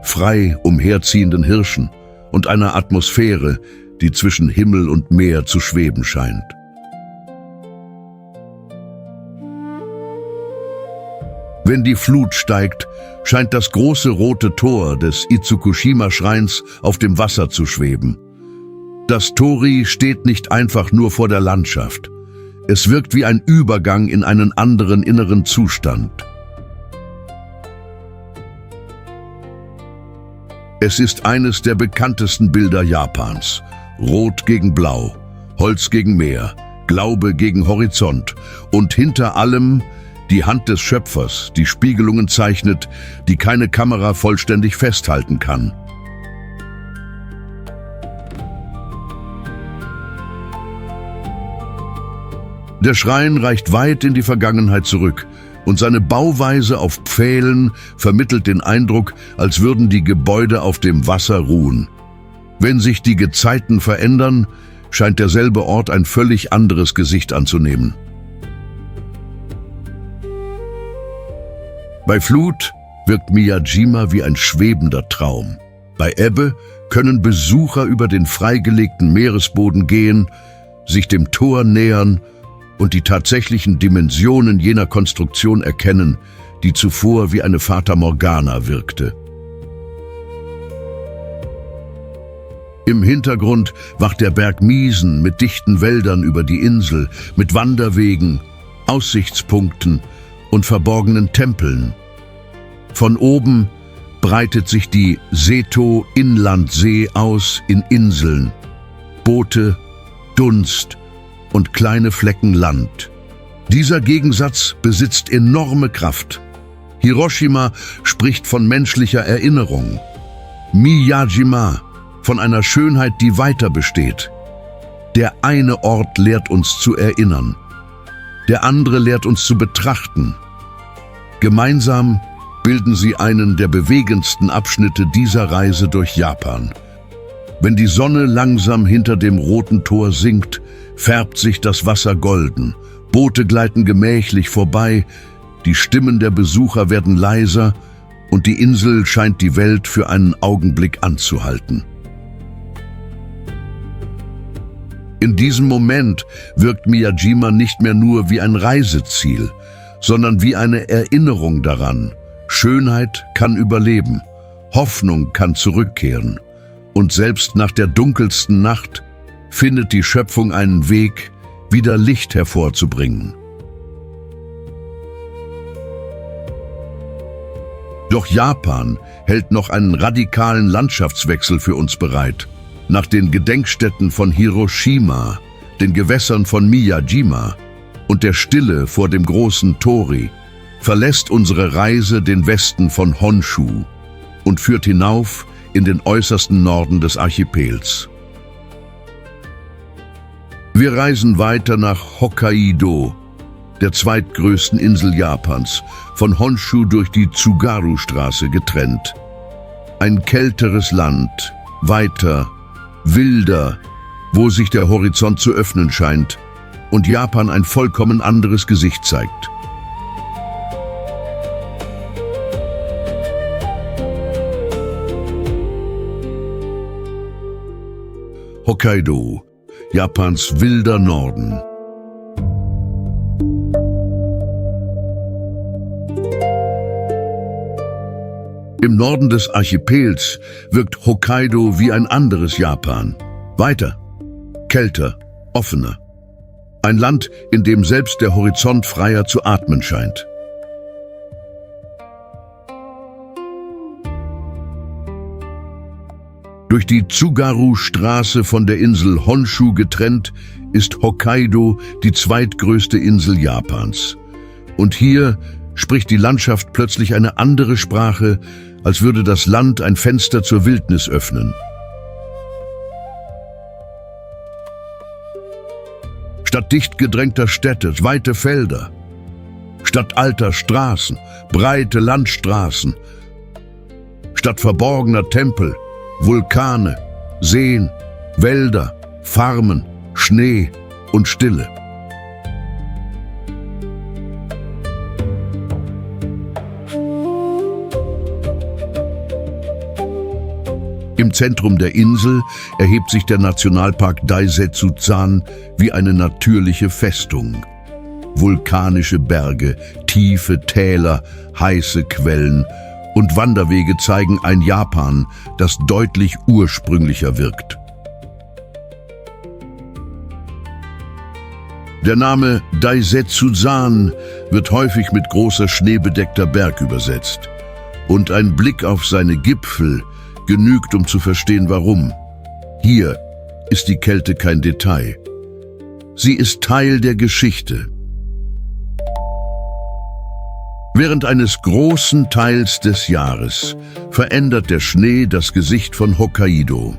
[SPEAKER 1] frei umherziehenden Hirschen und einer Atmosphäre, die zwischen Himmel und Meer zu schweben scheint. Wenn die Flut steigt, scheint das große rote Tor des Itsukushima-Schreins auf dem Wasser zu schweben. Das Tori steht nicht einfach nur vor der Landschaft. Es wirkt wie ein Übergang in einen anderen inneren Zustand. Es ist eines der bekanntesten Bilder Japans. Rot gegen Blau, Holz gegen Meer, Glaube gegen Horizont und hinter allem die Hand des Schöpfers, die Spiegelungen zeichnet, die keine Kamera vollständig festhalten kann. Der Schrein reicht weit in die Vergangenheit zurück und seine Bauweise auf Pfählen vermittelt den Eindruck, als würden die Gebäude auf dem Wasser ruhen. Wenn sich die Gezeiten verändern, scheint derselbe Ort ein völlig anderes Gesicht anzunehmen. Bei Flut wirkt Miyajima wie ein schwebender Traum. Bei Ebbe können Besucher über den freigelegten Meeresboden gehen, sich dem Tor nähern und die tatsächlichen Dimensionen jener Konstruktion erkennen, die zuvor wie eine Fata Morgana wirkte. Im Hintergrund wacht der Berg Miesen mit dichten Wäldern über die Insel, mit Wanderwegen, Aussichtspunkten und verborgenen Tempeln. Von oben breitet sich die Seto-Inlandsee aus in Inseln, Boote, Dunst und kleine Flecken Land. Dieser Gegensatz besitzt enorme Kraft. Hiroshima spricht von menschlicher Erinnerung. Miyajima von einer Schönheit, die weiter besteht. Der eine Ort lehrt uns zu erinnern. Der andere lehrt uns zu betrachten. Gemeinsam bilden sie einen der bewegendsten Abschnitte dieser Reise durch Japan. Wenn die Sonne langsam hinter dem roten Tor sinkt, färbt sich das Wasser golden. Boote gleiten gemächlich vorbei, die Stimmen der Besucher werden leiser und die Insel scheint die Welt für einen Augenblick anzuhalten. In diesem Moment wirkt Miyajima nicht mehr nur wie ein Reiseziel, sondern wie eine Erinnerung daran. Schönheit kann überleben, Hoffnung kann zurückkehren und selbst nach der dunkelsten Nacht findet die Schöpfung einen Weg, wieder Licht hervorzubringen. Doch Japan hält noch einen radikalen Landschaftswechsel für uns bereit. Nach den Gedenkstätten von Hiroshima, den Gewässern von Miyajima und der Stille vor dem großen Tori verlässt unsere Reise den Westen von Honshu und führt hinauf in den äußersten Norden des Archipels. Wir reisen weiter nach Hokkaido, der zweitgrößten Insel Japans, von Honshu durch die Tsugaru-Straße getrennt. Ein kälteres Land, weiter, wilder, wo sich der Horizont zu öffnen scheint und Japan ein vollkommen anderes Gesicht zeigt. Hokkaido, Japans wilder Norden. Im Norden des Archipels wirkt Hokkaido wie ein anderes Japan. Weiter, kälter, offener. Ein Land, in dem selbst der Horizont freier zu atmen scheint. Durch die Tsugaru-Straße von der Insel Honshu getrennt, ist Hokkaido die zweitgrößte Insel Japans. Und hier spricht die Landschaft plötzlich eine andere Sprache, als würde das Land ein Fenster zur Wildnis öffnen. Statt dicht gedrängter Städte, weite Felder. Statt alter Straßen, breite Landstraßen. Statt verborgener Tempel, Vulkane, Seen, Wälder, Farmen, Schnee und Stille. Im Zentrum der Insel erhebt sich der Nationalpark Daisetsu-zan wie eine natürliche Festung. Vulkanische Berge, tiefe Täler, heiße Quellen und Wanderwege zeigen ein Japan, das deutlich ursprünglicher wirkt. Der Name Daisetsu-zan wird häufig mit großer schneebedeckter Berg übersetzt. Und ein Blick auf seine Gipfel genügt, um zu verstehen, warum. Hier ist die Kälte kein Detail. Sie ist Teil der Geschichte. Während eines großen Teils des Jahres verändert der Schnee das Gesicht von Hokkaido.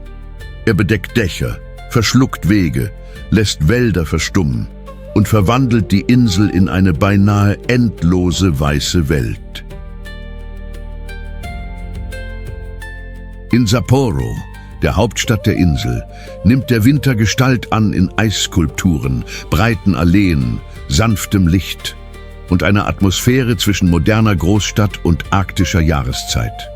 [SPEAKER 1] Er bedeckt Dächer, verschluckt Wege, lässt Wälder verstummen und verwandelt die Insel in eine beinahe endlose weiße Welt. In Sapporo, der Hauptstadt der Insel, nimmt der Winter Gestalt an in Eisskulpturen, breiten Alleen, sanftem Licht und einer Atmosphäre zwischen moderner Großstadt und arktischer Jahreszeit.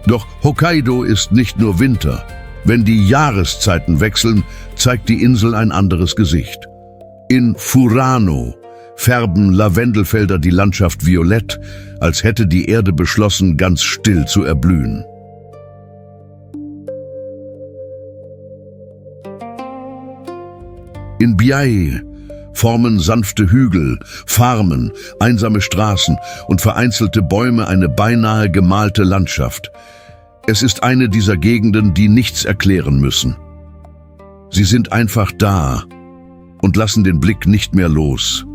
[SPEAKER 1] Doch Hokkaido ist nicht nur Winter. Wenn die Jahreszeiten wechseln, zeigt die Insel ein anderes Gesicht. In Furano färben Lavendelfelder die Landschaft violett, als hätte die Erde beschlossen, ganz still zu erblühen. In Biai formen sanfte Hügel, Farmen, einsame Straßen und vereinzelte Bäume eine beinahe gemalte Landschaft. Es ist eine dieser Gegenden, die nichts erklären müssen. Sie sind einfach da und lassen den Blick nicht mehr los.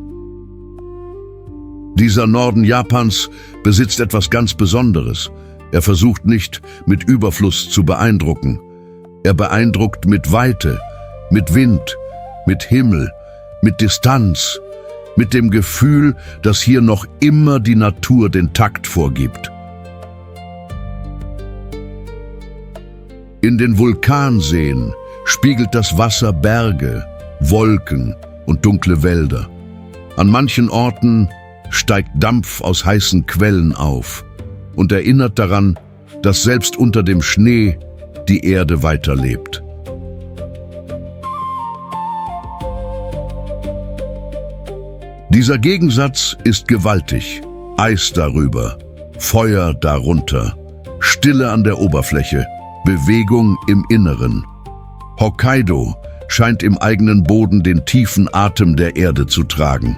[SPEAKER 1] Dieser Norden Japans besitzt etwas ganz Besonderes. Er versucht nicht, mit Überfluss zu beeindrucken. Er beeindruckt mit Weite, mit Wind, mit Himmel, mit Distanz, mit dem Gefühl, dass hier noch immer die Natur den Takt vorgibt. In den Vulkanseen spiegelt das Wasser Berge, Wolken und dunkle Wälder. An manchen Orten steigt Dampf aus heißen Quellen auf und erinnert daran, dass selbst unter dem Schnee die Erde weiterlebt. Dieser Gegensatz ist gewaltig. Eis darüber, Feuer darunter, Stille an der Oberfläche, Bewegung im Inneren. Hokkaido scheint im eigenen Boden den tiefen Atem der Erde zu tragen.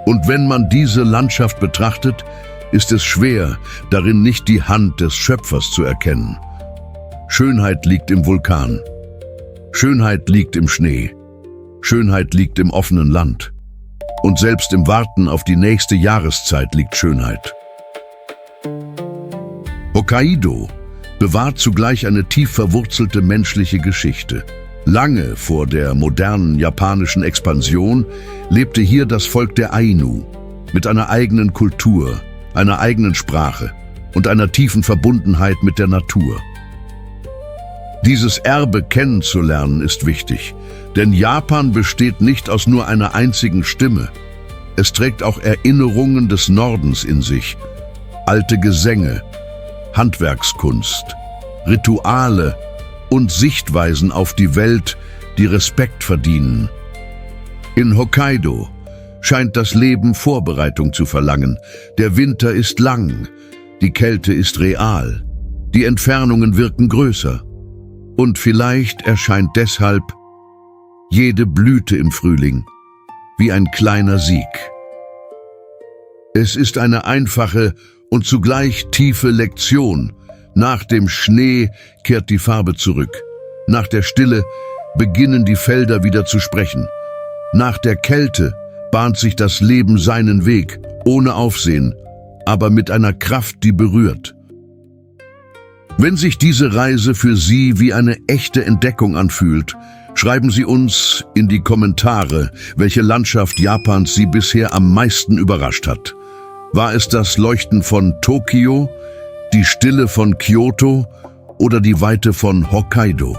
[SPEAKER 1] Und wenn man diese Landschaft betrachtet, ist es schwer, darin nicht die Hand des Schöpfers zu erkennen. Schönheit liegt im Vulkan. Schönheit liegt im Schnee. Schönheit liegt im offenen Land. Und selbst im Warten auf die nächste Jahreszeit liegt Schönheit. Hokkaido bewahrt zugleich eine tief verwurzelte menschliche Geschichte. Lange vor der modernen japanischen Expansion lebte hier das Volk der Ainu mit einer eigenen Kultur, einer eigenen Sprache und einer tiefen Verbundenheit mit der Natur. Dieses Erbe kennenzulernen ist wichtig, denn Japan besteht nicht aus nur einer einzigen Stimme. Es trägt auch Erinnerungen des Nordens in sich, alte Gesänge, Handwerkskunst, Rituale und Sichtweisen auf die Welt, die Respekt verdienen. In Hokkaido scheint das Leben Vorbereitung zu verlangen. Der Winter ist lang, die Kälte ist real, die Entfernungen wirken größer. Und vielleicht erscheint deshalb jede Blüte im Frühling wie ein kleiner Sieg. Es ist eine einfache und zugleich tiefe Lektion. Nach dem Schnee kehrt die Farbe zurück. Nach der Stille beginnen die Felder wieder zu sprechen. Nach der Kälte bahnt sich das Leben seinen Weg, ohne Aufsehen, aber mit einer Kraft, die berührt. Wenn sich diese Reise für Sie wie eine echte Entdeckung anfühlt, schreiben Sie uns in die Kommentare, welche Landschaft Japans Sie bisher am meisten überrascht hat. War es das Leuchten von Tokio, die Stille von Kyoto oder die Weite von Hokkaido?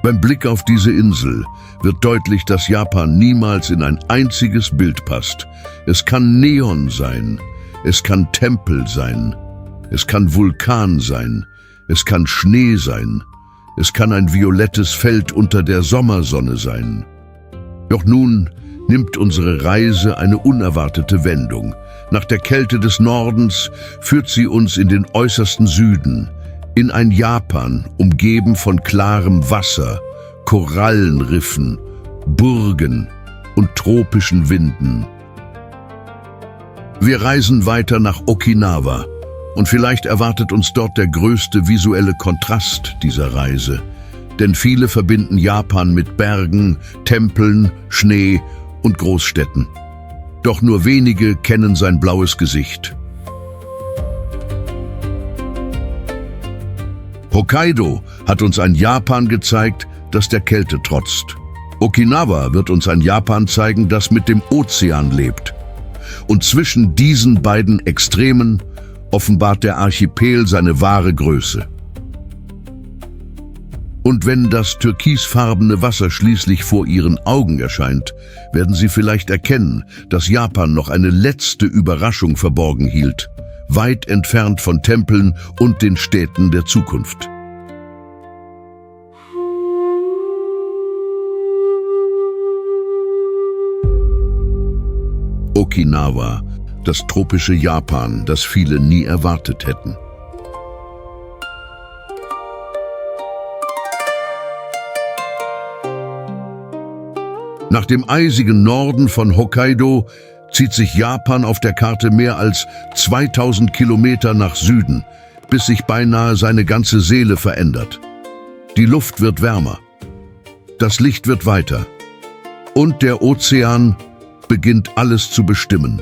[SPEAKER 1] Beim Blick auf diese Insel wird deutlich, dass Japan niemals in ein einziges Bild passt. Es kann Neon sein, es kann Tempel sein, es kann Vulkan sein, es kann Schnee sein, es kann ein violettes Feld unter der Sommersonne sein. Doch nun nimmt unsere Reise eine unerwartete Wendung. Nach der Kälte des Nordens führt sie uns in den äußersten Süden, in ein Japan, umgeben von klarem Wasser, Korallenriffen, Burgen und tropischen Winden. Wir reisen weiter nach Okinawa und vielleicht erwartet uns dort der größte visuelle Kontrast dieser Reise. Denn viele verbinden Japan mit Bergen, Tempeln, Schnee und Großstädten. Doch nur wenige kennen sein blaues Gesicht. Hokkaido hat uns ein Japan gezeigt, das der Kälte trotzt. Okinawa wird uns ein Japan zeigen, das mit dem Ozean lebt. Und zwischen diesen beiden Extremen offenbart der Archipel seine wahre Größe. Und wenn das türkisfarbene Wasser schließlich vor ihren Augen erscheint, werden sie vielleicht erkennen, dass Japan noch eine letzte Überraschung verborgen hielt, weit entfernt von Tempeln und den Städten der Zukunft. Okinawa, das tropische Japan, das viele nie erwartet hätten. Nach dem eisigen Norden von Hokkaido zieht sich Japan auf der Karte mehr als 2000 Kilometer nach Süden, bis sich beinahe seine ganze Seele verändert. Die Luft wird wärmer, das Licht wird weiter und der Ozean beginnt alles zu bestimmen.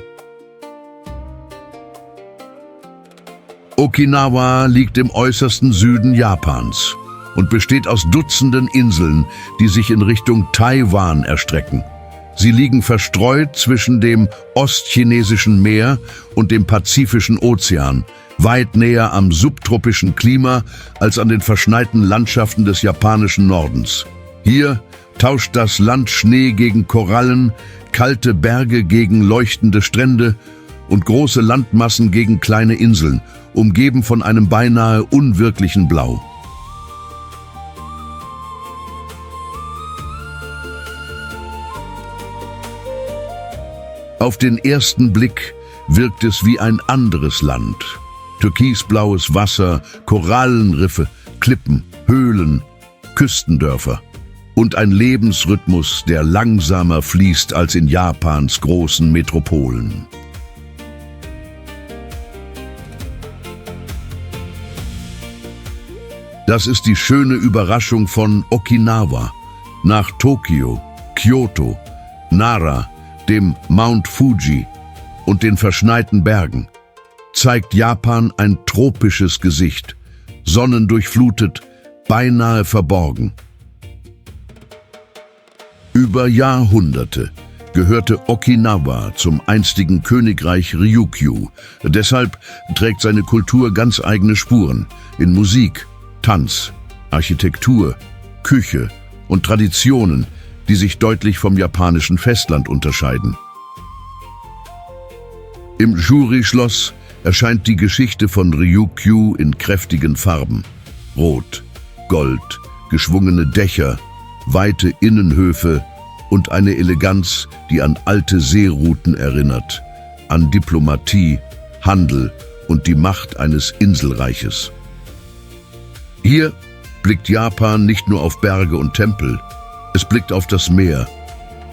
[SPEAKER 1] Okinawa liegt im äußersten Süden Japans und besteht aus Dutzenden Inseln, die sich in Richtung Taiwan erstrecken. Sie liegen verstreut zwischen dem Ostchinesischen Meer und dem Pazifischen Ozean, weit näher am subtropischen Klima als an den verschneiten Landschaften des japanischen Nordens. Hier tauscht das Land Schnee gegen Korallen, kalte Berge gegen leuchtende Strände und große Landmassen gegen kleine Inseln, umgeben von einem beinahe unwirklichen Blau. Auf den ersten Blick wirkt es wie ein anderes Land. Türkisblaues Wasser, Korallenriffe, Klippen, Höhlen, Küstendörfer und ein Lebensrhythmus, der langsamer fließt als in Japans großen Metropolen. Das ist die schöne Überraschung von Okinawa. Nach Tokio, Kyoto, Nara, dem Mount Fuji und den verschneiten Bergen zeigt Japan ein tropisches Gesicht, sonnendurchflutet, beinahe verborgen. Über Jahrhunderte gehörte Okinawa zum einstigen Königreich Ryukyu. Deshalb trägt seine Kultur ganz eigene Spuren in Musik, Tanz, Architektur, Küche und Traditionen, die sich deutlich vom japanischen Festland unterscheiden. Im Juri-Schloss erscheint die Geschichte von Ryukyu in kräftigen Farben. Rot, Gold, geschwungene Dächer, weite Innenhöfe und eine Eleganz, die an alte Seerouten erinnert, an Diplomatie, Handel und die Macht eines Inselreiches. Hier blickt Japan nicht nur auf Berge und Tempel, es blickt auf das Meer,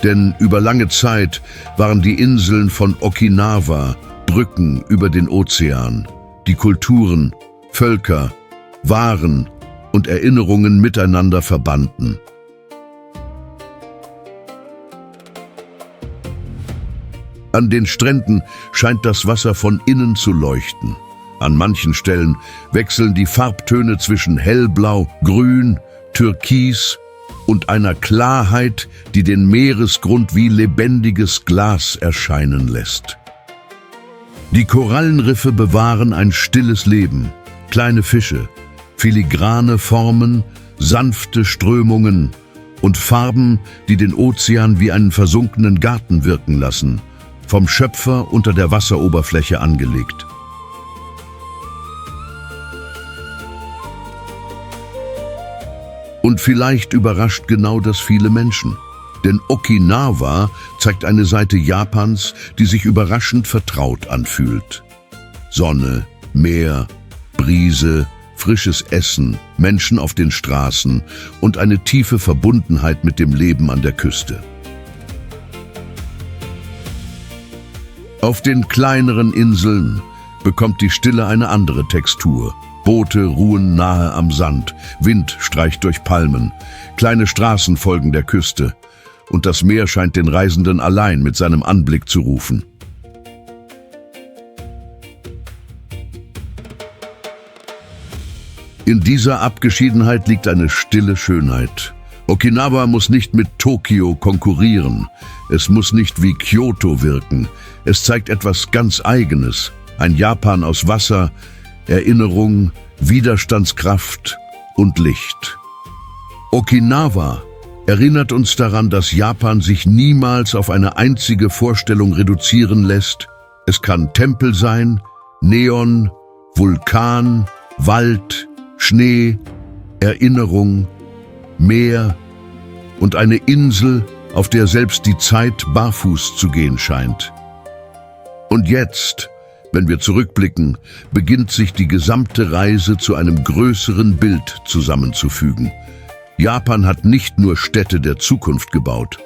[SPEAKER 1] denn über lange Zeit waren die Inseln von Okinawa Brücken über den Ozean, die Kulturen, Völker, Waren und Erinnerungen miteinander verbanden. An den Stränden scheint das Wasser von innen zu leuchten. An manchen Stellen wechseln die Farbtöne zwischen hellblau, grün, türkis und einer Klarheit, die den Meeresgrund wie lebendiges Glas erscheinen lässt. Die Korallenriffe bewahren ein stilles Leben. Kleine Fische, filigrane Formen, sanfte Strömungen und Farben, die den Ozean wie einen versunkenen Garten wirken lassen, vom Schöpfer unter der Wasseroberfläche angelegt. Und vielleicht überrascht genau das viele Menschen. Denn Okinawa zeigt eine Seite Japans, die sich überraschend vertraut anfühlt. Sonne, Meer, Brise, frisches Essen, Menschen auf den Straßen und eine tiefe Verbundenheit mit dem Leben an der Küste. Auf den kleineren Inseln bekommt die Stille eine andere Textur. Boote ruhen nahe am Sand, Wind streicht durch Palmen, kleine Straßen folgen der Küste und das Meer scheint den Reisenden allein mit seinem Anblick zu rufen. In dieser Abgeschiedenheit liegt eine stille Schönheit. Okinawa muss nicht mit Tokio konkurrieren. Es muss nicht wie Kyoto wirken. Es zeigt etwas ganz Eigenes. Ein Japan aus Wasser, Erinnerung, Widerstandskraft und Licht. Okinawa erinnert uns daran, dass Japan sich niemals auf eine einzige Vorstellung reduzieren lässt. Es kann Tempel sein, Neon, Vulkan, Wald, Schnee, Erinnerung, Meer und eine Insel, auf der selbst die Zeit barfuß zu gehen scheint. Und jetzt, wenn wir zurückblicken, beginnt sich die gesamte Reise zu einem größeren Bild zusammenzufügen. Japan hat nicht nur Städte der Zukunft gebaut.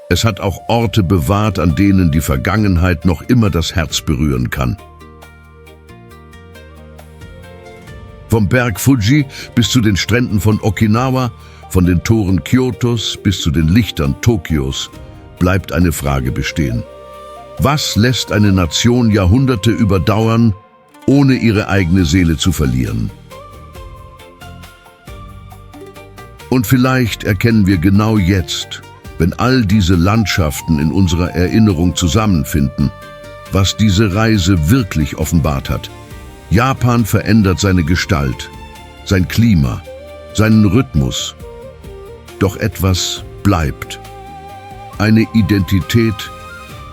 [SPEAKER 1] Es hat auch Orte bewahrt, an denen die Vergangenheit noch immer das Herz berühren kann. Vom Berg Fuji bis zu den Stränden von Okinawa, von den Toren Kyotos bis zu den Lichtern Tokios, bleibt eine Frage bestehen. Was lässt eine Nation Jahrhunderte überdauern, ohne ihre eigene Seele zu verlieren? Und vielleicht erkennen wir genau jetzt, wenn all diese Landschaften in unserer Erinnerung zusammenfinden, was diese Reise wirklich offenbart hat. Japan verändert seine Gestalt, sein Klima, seinen Rhythmus. Doch etwas bleibt. Eine Identität,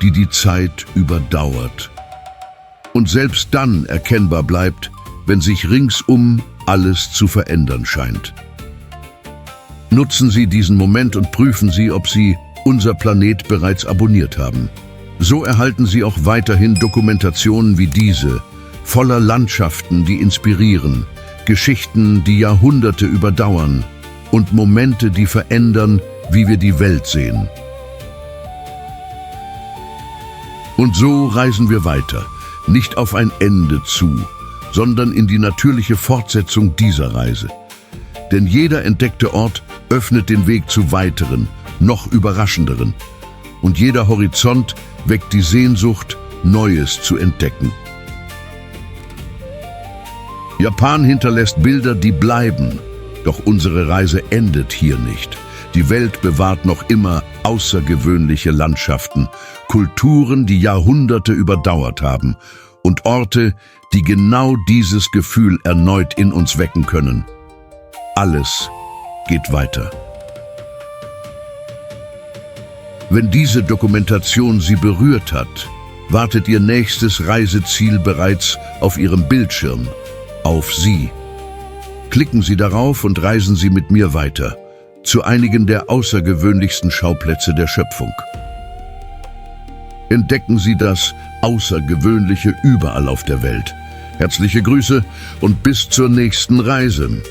[SPEAKER 1] die die Zeit überdauert. Und selbst dann erkennbar bleibt, wenn sich ringsum alles zu verändern scheint. Nutzen Sie diesen Moment und prüfen Sie, ob Sie unser Planet bereits abonniert haben. So erhalten Sie auch weiterhin Dokumentationen wie diese, voller Landschaften, die inspirieren, Geschichten, die Jahrhunderte überdauern und Momente, die verändern, wie wir die Welt sehen. Und so reisen wir weiter, nicht auf ein Ende zu, sondern in die natürliche Fortsetzung dieser Reise. Denn jeder entdeckte Ort öffnet den Weg zu weiteren, noch überraschenderen. Und jeder Horizont weckt die Sehnsucht, Neues zu entdecken. Japan hinterlässt Bilder, die bleiben. Doch unsere Reise endet hier nicht. Die Welt bewahrt noch immer außergewöhnliche Landschaften, Kulturen, die Jahrhunderte überdauert haben und Orte, die genau dieses Gefühl erneut in uns wecken können. Alles geht weiter. Wenn diese Dokumentation Sie berührt hat, wartet Ihr nächstes Reiseziel bereits auf Ihrem Bildschirm. Auf Sie. Klicken Sie darauf und reisen Sie mit mir weiter, zu einigen der außergewöhnlichsten Schauplätze der Schöpfung. Entdecken Sie das Außergewöhnliche überall auf der Welt. Herzliche Grüße und bis zur nächsten Reise.